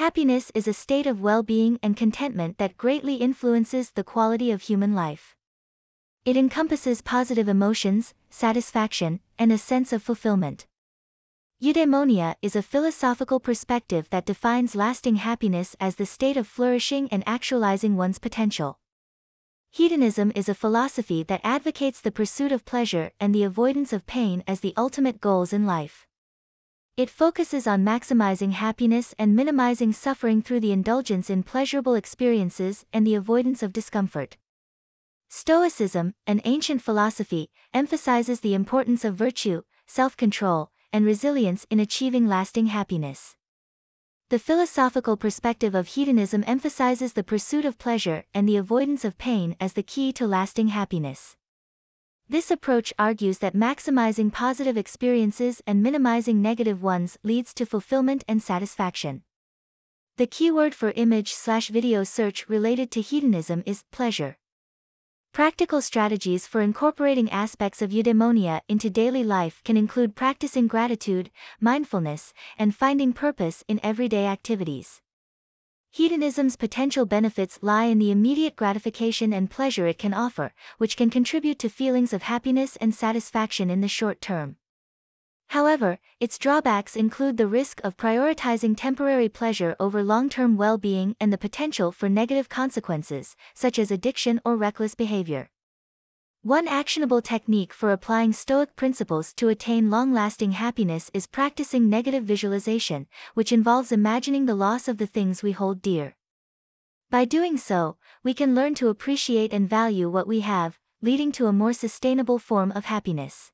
Happiness is a state of well-being and contentment that greatly influences the quality of human life. It encompasses positive emotions, satisfaction, and a sense of fulfillment. Eudaimonia is a philosophical perspective that defines lasting happiness as the state of flourishing and actualizing one's potential. Hedonism is a philosophy that advocates the pursuit of pleasure and the avoidance of pain as the ultimate goals in life. It focuses on maximizing happiness and minimizing suffering through the indulgence in pleasurable experiences and the avoidance of discomfort. Stoicism, an ancient philosophy, emphasizes the importance of virtue, self-control, and resilience in achieving lasting happiness. The philosophical perspective of hedonism emphasizes the pursuit of pleasure and the avoidance of pain as the key to lasting happiness. This approach argues that maximizing positive experiences and minimizing negative ones leads to fulfillment and satisfaction. The keyword for image/video search related to hedonism is pleasure. Practical strategies for incorporating aspects of eudaimonia into daily life can include practicing gratitude, mindfulness, and finding purpose in everyday activities. Hedonism's potential benefits lie in the immediate gratification and pleasure it can offer, which can contribute to feelings of happiness and satisfaction in the short term. However, its drawbacks include the risk of prioritizing temporary pleasure over long-term well-being and the potential for negative consequences, such as addiction or reckless behavior. One actionable technique for applying Stoic principles to attain long-lasting happiness is practicing negative visualization, which involves imagining the loss of the things we hold dear. By doing so, we can learn to appreciate and value what we have, leading to a more sustainable form of happiness.